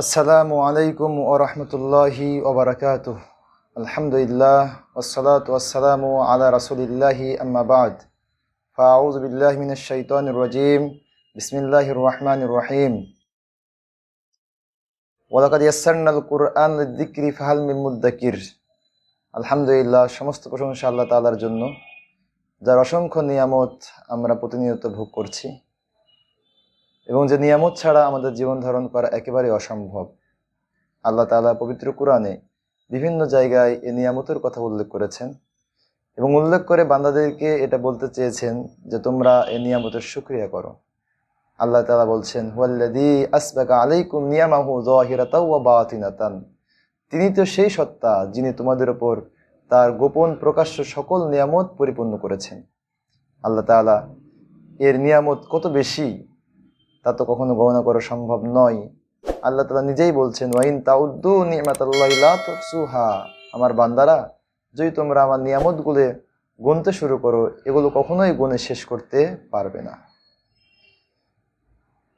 আসসালামু আলাইকুম ওয়া রাহমাতুল্লাহি ওয়া বারাকাতুহু। আলহামদুলিল্লাহ ওয়াসসালাতু ওয়াসসালামু আলা রাসূলিল্লাহি আম্মা বা'দ। ফাআউযু বিল্লাহি মিনাশ শাইতানির রাজীম। বিসমিল্লাহির রাহমানির রহিম। ওয়া লাকাদ ইয়াসসারনাল কুরআনা লিয-যিকরি ফাহাল মিন মুদ্দাকির। আলহামদুলিল্লাহ, সমস্ত প্রশংসা আল্লাহ তাআলার জন্য, যার অসংখ্য নিয়ামত আমরা প্রতিনিয়ত ভোগ করছি এবং যে নিয়ামত ছাড়া আমাদের জীবন ধারণ করা একেবারে অসম্ভব। আল্লাহ তাআলা পবিত্র কুরআনে বিভিন্ন জায়গায় এই নিয়ামতের কথা উল্লেখ করেছেন এবং উল্লেখ করে বান্দাদেরকে এটা বলতে চেয়েছেন যে তোমরা এই নিয়ামতের শুকরিয়া করো। আল্লাহ তাআলা বলছেন, হুয়াল্লাযী আসবাগা আলাইকুম নিয়ামাহু যাহিরাতাও ওয়া বাতিনাতান। তিনি তো সেই সত্তা যিনি তোমাদের উপর তার গোপন প্রকাশ্য সকল নিয়ামত পরিপূর্ণ করেছেন। আল্লাহ তাআলা এর নিয়ামত কত বেশি তা তো কখনো গণনা করা সম্ভব নয়। আল্লাহ তাআলা নিজেই বলছেন, ওয়াইন তাউদ্দু নি'মাতাল্লাহি লা তুহসুহা। আমার বান্দারা, যদি তোমরা আমার নিয়ামতগুলো গুনতে শুরু করো, এগুলো কখনোই গুণে শেষ করতে পারবে না।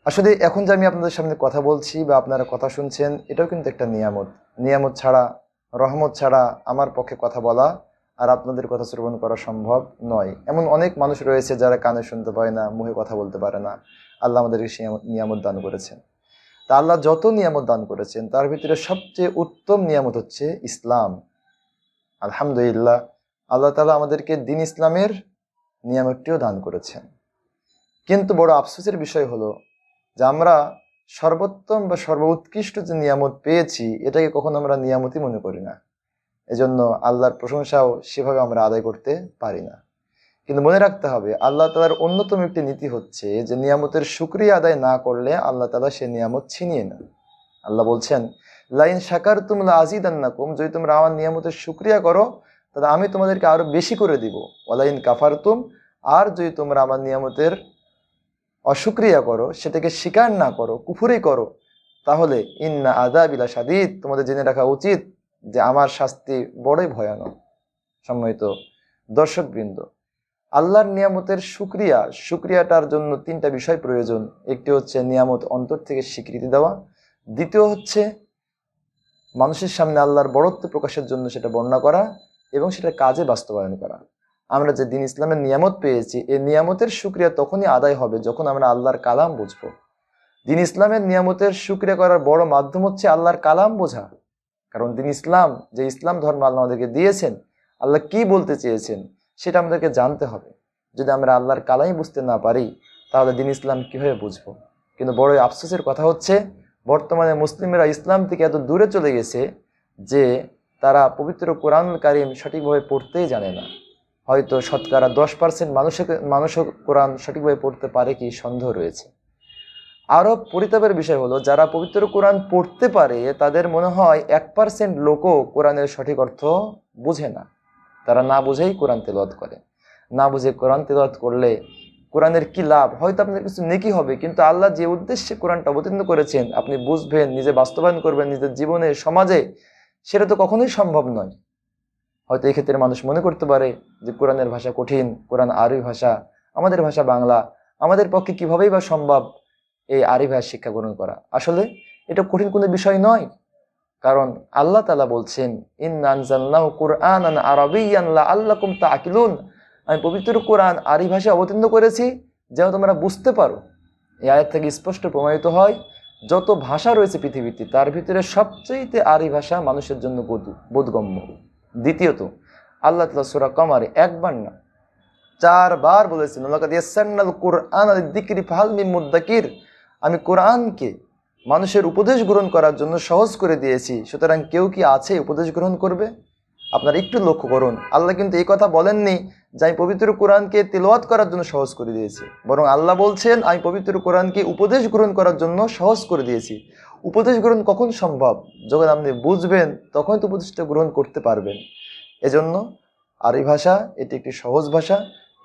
আসলে এখন যে আমি আপনাদের সামনে কথা বলছি বা আপনারা কথা শুনছেন, এটাও কিন্তু একটা নিয়ামত। নিয়ামত ছাড়া, রহমত ছাড়া আমার পক্ষে কথা বলা আর আপনাদের কথা শ্রবণ করা সম্ভব নয়। এমন অনেক মানুষ রয়েছে যারা কানে শুনতে পায় না, মুখে কথা বলতে পারে না। আল্লাহ আমাদেরকে সেই নিয়ামত দান করেছেন। তা আল্লাহ যত নিয়ামত দান করেছেন তার ভিতরে সবচেয়ে উত্তম নিয়ামত হচ্ছে ইসলাম। আলহামদুলিল্লাহ, আল্লাহ তাআলা আমাদেরকে দ্বীন ইসলামের নিয়ামতটিও দান করেছেন। কিন্তু বড় আফসোসের বিষয় হলো যে আমরা সর্বোত্তম বা সর্বোৎকৃষ্ট যে নিয়ামত পেয়েছি, এটাকে কখনো আমরা নিয়ামতই মনে করি না। এজন্য আল্লাহর প্রশংসাও সেভাবে আমরা আদায় করতে পারি না। কিন্তু মনে রাখতে হবে, আল্লাহ তাআলার অন্যতম একটি নীতি হচ্ছে যে নিয়ামতের শুকরিয়া আদায় না করলে আল্লাহ তাআলা সে নিয়ামত ছিনিয়ে নেন। আল্লাহ বলছেন, লাইন শাকারতুম লাযিদান্নাকুম। যদি তোমরা আমার নিয়ামতের শুকরিয়া করো তাহলে আমি তোমাদেরকে আরো বেশি করে দিব। ওয়ালাইন কাফারতুম, আর যদি তোমরা আমার নিয়ামতের অশুকরিয়া করো, সেটাকে স্বীকার না করো, কুফরি করো, তাহলে ইন্না আযাবি লাশাদীদ, তোমাদের জেনে রাখা উচিত যে আমার শাস্তি বড়ই ভয়ানক। সম্মানিত দর্শকবৃন্দ, আল্লাহর নিয়ামতের শুকরিয়াটার জন্য তিনটা বিষয় প্রয়োজন। একটি হচ্ছে নিয়ামত অন্তর থেকে স্বীকৃতি দেওয়া, দ্বিতীয় হচ্ছে মানুষের সামনে আল্লাহর বড়ত্ব প্রকাশের জন্য সেটা বর্ণনা করা এবং সেটা কাজে বাস্তবায়ন করা। আমরা যে দ্বীন ইসলামের নিয়ামত পেয়েছি, এই নিয়ামতের শুকরিয়া তখনই আদায় হবে যখন আমরা আল্লাহর কালাম বুঝবো। দ্বীন ইসলামের নিয়ামতের শুকরিয়া করার বড় মাধ্যম হচ্ছে আল্লাহর কালাম বোঝা। কারণ দ্বীন ইসলাম, যে ইসলাম ধর্ম আল্লাহ আমাদেরকে দিয়েছেন, আল্লাহ কি বলতে চেয়েছেন সেটা আমাদেরকে জানতে হবে। যদি আমরা আল্লাহর কালামই বুঝতে না পারি তাহলে দ্বীন ইসলাম কিভাবে বুঝবো? কিন্তু বড় আফসোসের কথা হচ্ছে, বর্তমানে মুসলিমেরা ইসলাম থেকে এত দূরে চলে গেছে যে তারা পবিত্র কোরআনুল কারীম সঠিকভাবে পড়তেই জানে না। হয়তো শতকরা 10% মানুষও কোরআন সঠিকভাবে পড়তে পারে কি সন্দেহ রয়েছে। আরো পরিতাপের বিষয় হলো, যারা পবিত্র কোরআন পড়তে পারে তাদের মনে হয় 1% লোকও কোরআনের সঠিক অর্থ বুঝে না। তারা না বুঝেই কোরআন তেলাওয়াত করে। না বুঝে কোরআন তেলাওয়াত করলে কোরআনের কি লাভ? হয়তো আপনাদের কিছু নেকি হবে, কিন্তু আল্লাহ যে উদ্দেশ্যে কোরআনটা অবতীর্ণ করেছেন আপনি বুঝবেন, নিজে বাস্তবায়ন করবেন নিজের জীবনে, সমাজে, সেটা তো কখনোই সম্ভব নয়। হয়তো এই ক্ষেত্রে মানুষ মনে করতে পারে যে কোরআনের ভাষা কঠিন, কোরআন আরবি ভাষা, আমাদের ভাষা বাংলা, আমাদের পক্ষে কিভাবেই বা সম্ভব এই আরবি ভাষা শিক্ষা গ্রহণ করা। আসলে এটা কঠিন কোনো বিষয় নয়, কারণ আল্লাহ তাআলা বলছেন, ইন্না আনজালনাহু কুরআনান আরাবিয়্যান লাআল্লাকুম তাআকিলুন। আমি পবিত্র কোরআন আরবি ভাষায় অবতীর্ণ করেছি যেন তোমরা বুঝতে পারো। এই আয়াত থেকে স্পষ্ট প্রমাণিত হয়, যত ভাষা রয়েছে পৃথিবীতে তার ভিতরে সবচেয়ে আরবি ভাষা মানুষের জন্য বোধগম্য। দ্বিতীয়ত, আল্লাহ তাআলা সূরা কমারে একবার না 4 বার বলেছেন, লাকাদ ইয়াসসারনাল কুরআনা লিয-যিকরি ফাহাল মিন মুদ্দাকির। আমি কোরআনকে মানুষের উপদেশ গ্রহণ করার জন্য সহজ করে দিয়েছি, সুতরাং কেউ কি আছে উপদেশ গ্রহণ করবে? আপনারা একটু লক্ষ্য করুন, আল্লাহ কিন্তু এই কথা বলেননি যে আমি পবিত্র কোরআনকে তেলাওয়াত করার জন্য সহজ করে দিয়েছি, বরং আল্লাহ বলছেন আমি পবিত্র কোরআনকে উপদেশ গ্রহণ করার জন্য সহজ করে দিয়েছি। উপদেশ গ্রহণ কখন সম্ভব? যখন আপনি বুঝবেন তখনই তো উপদেশটা গ্রহণ করতে পারবেন। এজন্য আরবি ভাষা এটি একটি সহজ ভাষা।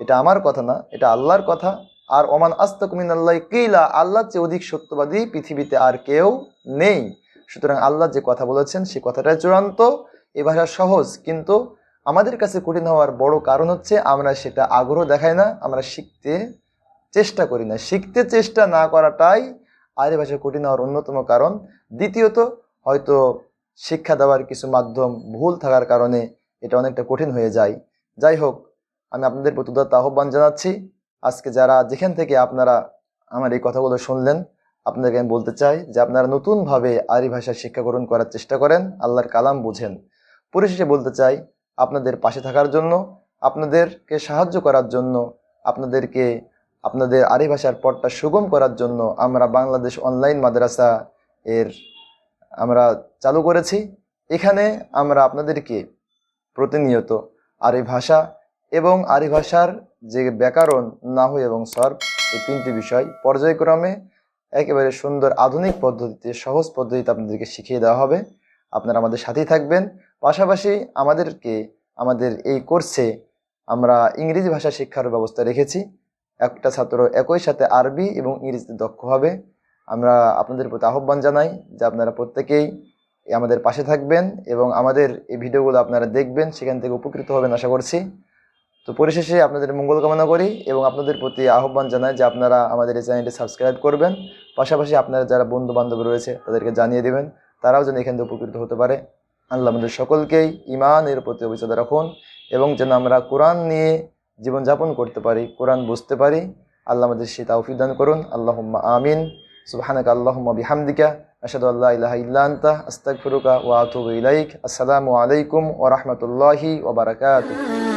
এটা আমার কথা না, এটা আল্লাহর কথা। আর ওমান আস্তাকু মিনাল্লাহি কিলা, আল্লাহর চেয়ে অধিক সত্যবাদী পৃথিবীতে আর কেউ নেই। সুতরাং আল্লাহ যে কথা বলেছেন সেই কথাটাই চূড়ান্ত। এই ভাষা সহজ, কিন্তু আমাদের কাছে কঠিন হওয়ার বড় কারণ হচ্ছে আমরা সেটা আগ্রহ দেখাই না, আমরা শিখতে চেষ্টা করি না। শিখতে চেষ্টা না করাটাই আরবি ভাষা কঠিন হওয়ার অন্যতম কারণ। দ্বিতীয়ত, হয়তো শিক্ষা দেওয়ার কিছু মাধ্যম ভুল থাকার কারণে এটা অনেকটা কঠিন হয়ে যায়। যাই হোক, আমি আপনাদের প্রতি উদাত্ত আহ্বান জানাচ্ছি। আজকে যারা যেখান থেকে আপনারা আমার এই কথাগুলো শুনলেন, আপনাদেরকে আমি বলতে চাই যে আপনারা নতুনভাবে আরবি ভাষা শিক্ষা গ্রহণ করার চেষ্টা করেন, আল্লাহর কালাম বুঝেন। পরিশেষে বলতে চাই, আপনাদের পাশে থাকার জন্য, আপনাদেরকে সাহায্য করার জন্য, আপনাদের আরবি ভাষার পথটা সুগম করার জন্য আমরা বাংলাদেশ অনলাইন মাদ্রাসা এর আমরা চালু করেছি। এখানে আমরা আপনাদেরকে প্রতিনিয়ত আরবি ভাষা এবং আরবি ভাষার যে ব্যাকরণ, নাহু এবং সরফ, এই তিনটি বিষয় পর্যায়ক্রমে একেবারে সুন্দর আধুনিক পদ্ধতিতে, সহজ পদ্ধতিতে আপনাদেরকে শিখিয়ে দেওয়া হবে। আপনারা আমাদের সাথেই থাকবেন। পাশাপাশি আমাদের এই কোর্সে আমরা ইংরেজি ভাষা শিক্ষার ব্যবস্থা রেখেছি। একটা ছাত্র একই সাথে আরবি এবং ইংরেজিতে দক্ষ হবে। আমরা আপনাদের প্রতি আহ্বান জানাই যে আপনারা প্রত্যেকেই আমাদের পাশে থাকবেন এবং আমাদের এই ভিডিওগুলো আপনারা দেখবেন, সেখান থেকে উপকৃত হবেন আশা করছি। তো পরিশেষে আপনাদের মঙ্গল কামনা করি এবং আপনাদের প্রতি আহ্বান জানাই যে আপনারা আমাদের এই চ্যানেলটি সাবস্ক্রাইব করবেন। পাশাপাশি আপনারা যারা বন্ধু বান্ধব রয়েছে তাদেরকে জানিয়ে দেবেন, তারাও যেন এখান থেকে উপকৃত হতে পারে। আল্লাহ আমাদের সকলকেই ঈমানের প্রতি অবিচল রাখুন এবং যেন আমরা কোরআন নিয়ে জীবনযাপন করতে পারি, কোরআন বুঝতে পারি। আল্লাহ আমাদের সেই তৌফিক দান করুন। আল্লাহুম্মা আমিন। সুবহানাকা আল্লাহুম্মা বিহামদিকা আশহাদু আল্লা ইলাহা ইল্লা আনতা আস্তাগফিরুকা ওয়া আতুবু ইলাইক। আসসালামু আলাইকুম ওয়া রাহমাতুল্লাহি ওয়া বারাকাতুহু।